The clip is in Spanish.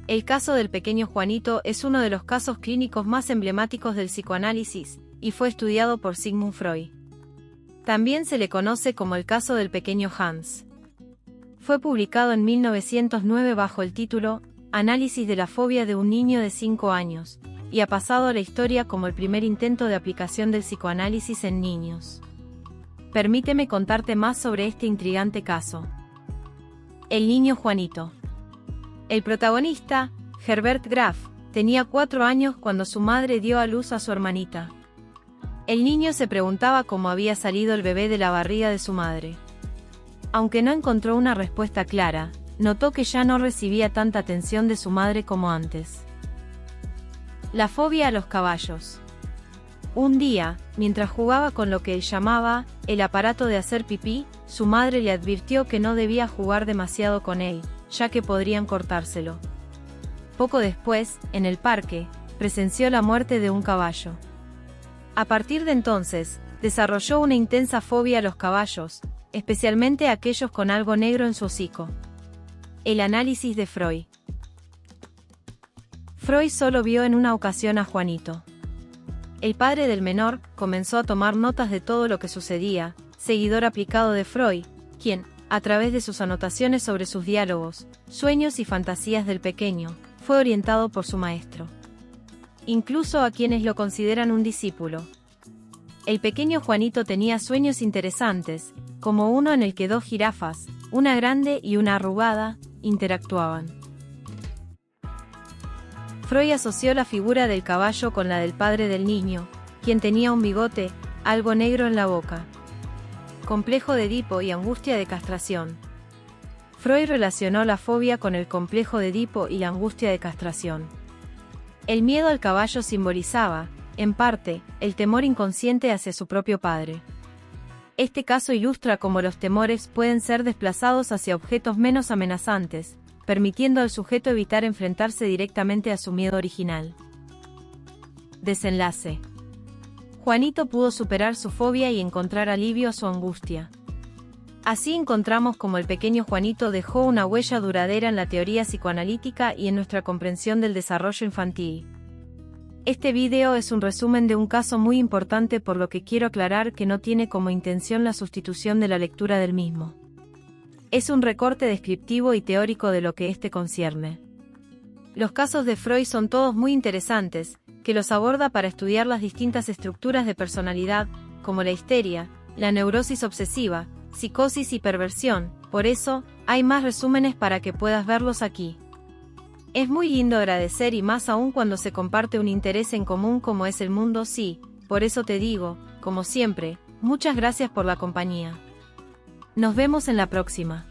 El caso del pequeño Juanito es uno de los casos clínicos más emblemáticos del psicoanálisis, y fue estudiado por Sigmund Freud. También se le conoce como el caso del pequeño Hans. Fue publicado en 1909 bajo el título Análisis de la fobia de un niño de 5 años, y ha pasado a la historia como el primer intento de aplicación del psicoanálisis en niños. Permíteme contarte más sobre este intrigante caso. El niño Juanito. El protagonista, Herbert Graf, tenía 4 años cuando su madre dio a luz a su hermanita. El niño se preguntaba cómo había salido el bebé de la barriga de su madre. Aunque no encontró una respuesta clara, notó que ya no recibía tanta atención de su madre como antes. La fobia a los caballos. Un día, mientras jugaba con lo que él llamaba el aparato de hacer pipí, su madre le advirtió que no debía jugar demasiado con él, ya que podrían cortárselo. Poco después, en el parque, presenció la muerte de un caballo. A partir de entonces, desarrolló una intensa fobia a los caballos, especialmente a aquellos con algo negro en su hocico. El análisis de Freud. Freud solo vio en una ocasión a Juanito. El padre del menor comenzó a tomar notas de todo lo que sucedía, seguidor aplicado de Freud, quien, a través de sus anotaciones sobre sus diálogos, sueños y fantasías del pequeño, fue orientado por su maestro. Incluso a quienes lo consideran un discípulo. El pequeño Juanito tenía sueños interesantes, como uno en el que 2 jirafas, una grande y una arrugada, interactuaban. Freud asoció la figura del caballo con la del padre del niño, quien tenía un bigote, algo negro en la boca. Complejo de Edipo y angustia de castración. Freud relacionó la fobia con el complejo de Edipo y la angustia de castración. El miedo al caballo simbolizaba, en parte, el temor inconsciente hacia su propio padre. Este caso ilustra cómo los temores pueden ser desplazados hacia objetos menos amenazantes, permitiendo al sujeto evitar enfrentarse directamente a su miedo original. Desenlace. Juanito pudo superar su fobia y encontrar alivio a su angustia. Así encontramos cómo el pequeño Juanito dejó una huella duradera en la teoría psicoanalítica y en nuestra comprensión del desarrollo infantil. Este video es un resumen de un caso muy importante, por lo que quiero aclarar que no tiene como intención la sustitución de la lectura del mismo. Es un recorte descriptivo y teórico de lo que este concierne. Los casos de Freud son todos muy interesantes, que los aborda para estudiar las distintas estructuras de personalidad, como la histeria, la neurosis obsesiva, psicosis y perversión. Por eso, hay más resúmenes para que puedas verlos aquí. Es muy lindo agradecer, y más aún cuando se comparte un interés en común como es el mundo. Sí, por eso te digo, como siempre, muchas gracias por la compañía. Nos vemos en la próxima.